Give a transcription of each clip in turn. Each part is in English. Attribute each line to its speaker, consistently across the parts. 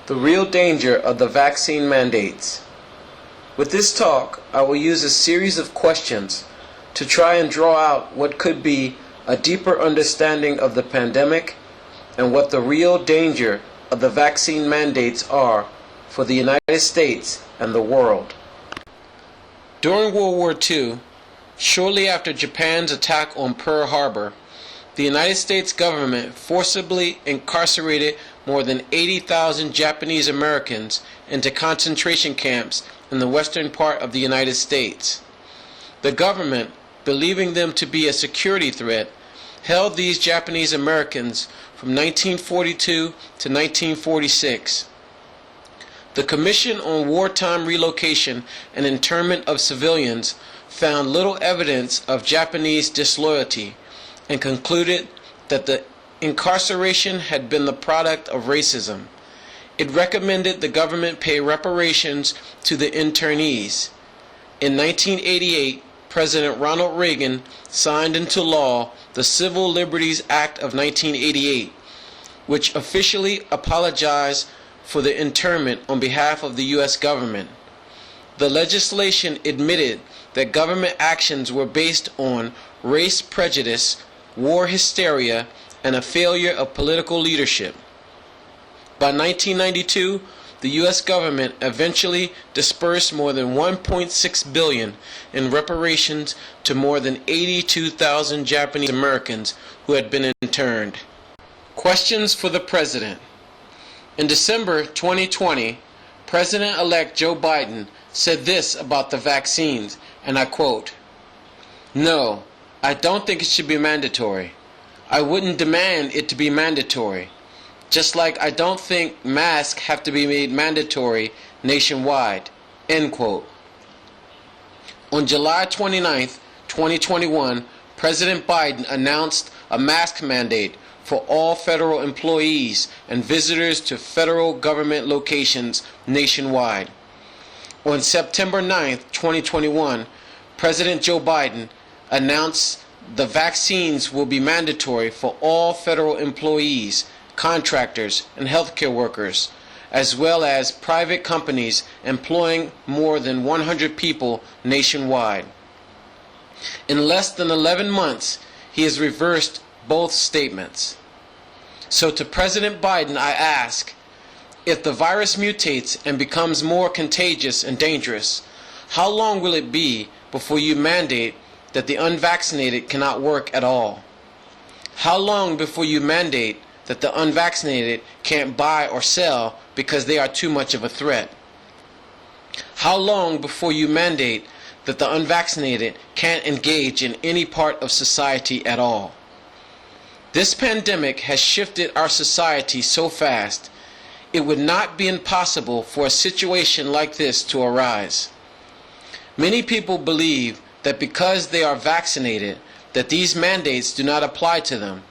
Speaker 1: The real danger of the vaccine mandates. With this talk, I will use a series of questions to try and draw out what could be a deeper understanding of the pandemic and what the real danger of the vaccine mandates are for the United States and the world. During World War II, shortly after Japan's attack on Pearl Harbor, the United States government forcibly incarcerated more than 80,000 Japanese Americans into concentration camps in the western part of the United States. The government, believing them to be a security threat, held these Japanese Americans from 1942 to 1946. The Commission on Wartime Relocation and Internment of Civilians found little evidence of Japanese disloyalty and concluded that the incarceration had been the product of racism. It recommended the government pay reparations to the internees. In 1988, President Ronald Reagan signed into law the Civil Liberties Act of 1988, which officially apologized for the internment on behalf of the U.S. government. The legislation admitted that government actions were based on race prejudice, war hysteria, and a failure of political leadership. By 1992, the U.S. government eventually dispersed more than $1.6 billion in reparations to more than 82,000 Japanese Americans who had been interned. Questions for the President. In December 2020, President-elect Joe Biden said this about the vaccines, and I quote, "No, I don't think it should be mandatory. I wouldn't demand it to be mandatory. Just like I don't think masks have to be made mandatory nationwide." End quote. On July 29, 2021, President Biden announced a mask mandate for all federal employees and visitors to federal government locations nationwide. On September 9, 2021, President Joe Biden announced the vaccines will be mandatory for all federal employees, contractors, and healthcare workers, as well as private companies employing more than 100 people nationwide. In less than 11 months, he has reversed both statements. So to President Biden, I ask, if the virus mutates and becomes more contagious and dangerous, how long will it be before you mandate that the unvaccinated cannot work at all? How long before you mandate that the unvaccinated can't buy or sell because they are too much of a threat? How long before you mandate that the unvaccinated can't engage in any part of society at all? This pandemic has shifted our society so fast, it would not be impossible for a situation like this to arise. Many people believe that because they are vaccinated, that these mandates do not apply to them.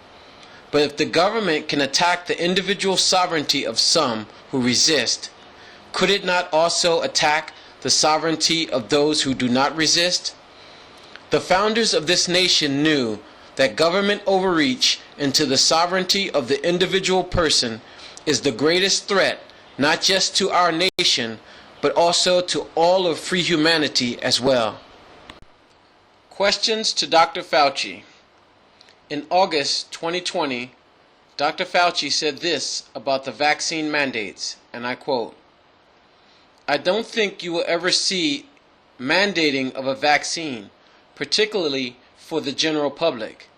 Speaker 1: But if the government can attack the individual sovereignty of some who resist, could it not also attack the sovereignty of those who do not resist? The founders of this nation knew that government overreach into the sovereignty of the individual person is the greatest threat, not just to our nation, but also to all of free humanity as well. Questions to Dr. Fauci. In August 2020, Dr. Fauci said this about the vaccine mandates, and I quote, "I don't think you will ever see mandating of a vaccine, particularly for the general public.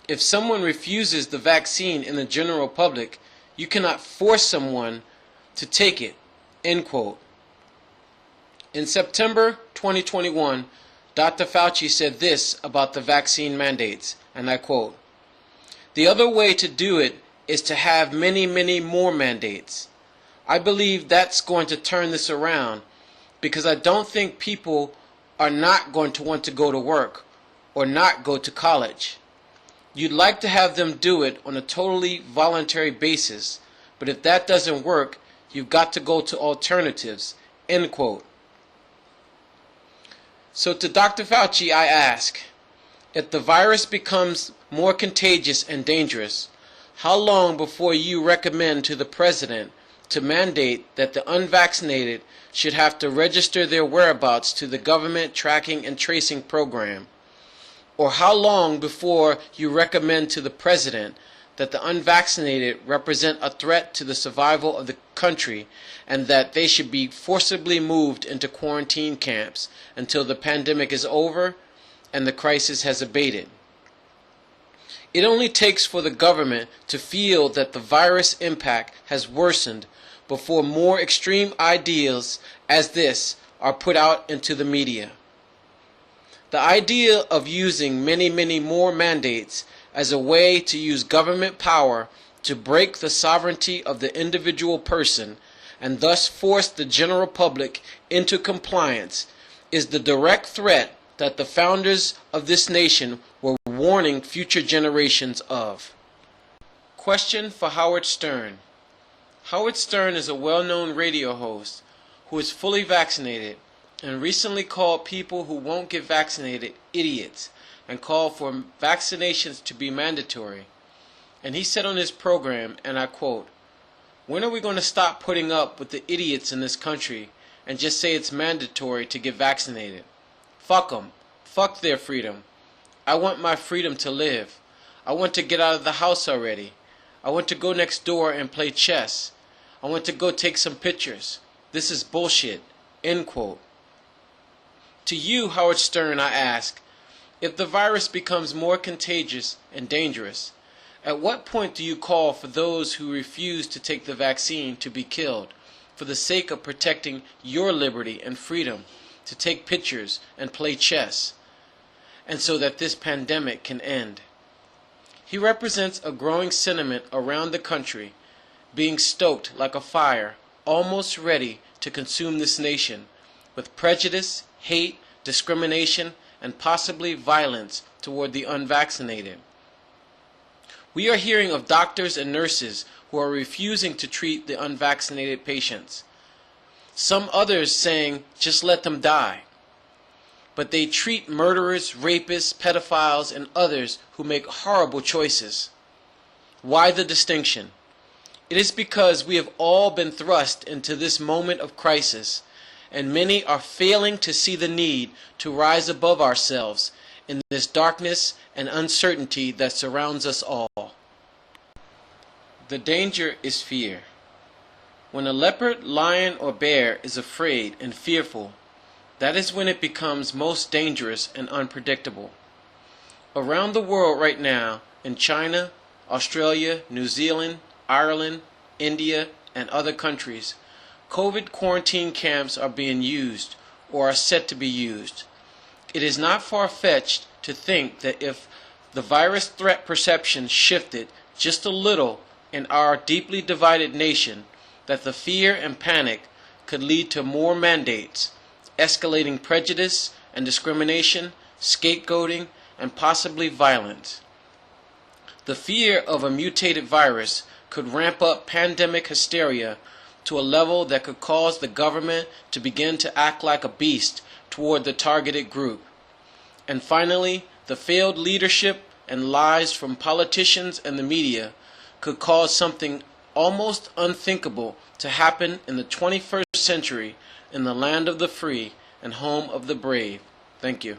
Speaker 1: If someone refuses the vaccine in the general public, you cannot force someone to take it." End quote. In September 2021, Dr. Fauci said this about the vaccine mandates, and I quote, "The other way to do it is to have many, many more mandates. I believe that's going to turn this around because I don't think people are not going to want to go to work or not go to college. You'd like to have them do it on a totally voluntary basis, but if that doesn't work, you've got to go to alternatives." End quote. So to Dr. Fauci, I ask, if the virus becomes more contagious and dangerous, how long before you recommend to the President to mandate that the unvaccinated should have to register their whereabouts to the government tracking and tracing program? Or how long before you recommend to the President that the unvaccinated represent a threat to the survival of the country and that they should be forcibly moved into quarantine camps until the pandemic is over and the crisis has abated? It only takes for the government to feel that the virus impact has worsened before more extreme ideas as this are put out into the media. The idea of using many more mandates as a way to use government power to break the sovereignty of the individual person and thus force the general public into compliance is the direct threat that the founders of this nation were warning future generations of. Question for Howard Stern. Howard Stern is a well-known radio host who is fully vaccinated and recently called people who won't get vaccinated idiots and called for vaccinations to be mandatory. And he said on his program, and I quote, "When are we going to stop putting up with the idiots in this country and just say it's mandatory to get vaccinated? Fuck them. Fuck their freedom. I want my freedom to live. I want to get out of the house already. I want to go next door and play chess. I want to go take some pictures. This is bullshit." End quote. To you, Howard Stern, I ask, if the virus becomes more contagious and dangerous, at what point do you call for those who refuse to take the vaccine to be killed for the sake of protecting your liberty and freedom to take pictures and play chess, and so that this pandemic can end? He represents a growing sentiment around the country, being stoked like a fire, almost ready to consume this nation, with prejudice, hate, discrimination, and possibly violence toward the unvaccinated. We are hearing of doctors and nurses who are refusing to treat the unvaccinated patients. Some others saying, just let them die. But they treat murderers, rapists, pedophiles, and others who make horrible choices. Why the distinction? It is because we have all been thrust into this moment of crisis, and many are failing to see the need to rise above ourselves in this darkness and uncertainty that surrounds us all. The danger is fear. When a leopard, lion, or bear is afraid and fearful, that is when it becomes most dangerous and unpredictable. Around the world right now, in China, Australia, New Zealand, Ireland, India, and other countries, COVID quarantine camps are being used or are set to be used. It is not far-fetched to think that if the virus threat perception shifted just a little in our deeply divided nation, that the fear and panic could lead to more mandates, escalating prejudice and discrimination, scapegoating, and possibly violence. The fear of a mutated virus could ramp up pandemic hysteria to a level that could cause the government to begin to act like a beast toward the targeted group. And finally, the failed leadership and lies from politicians and the media could cause something almost unthinkable to happen in the 21st century in the land of the free and home of the brave. Thank you.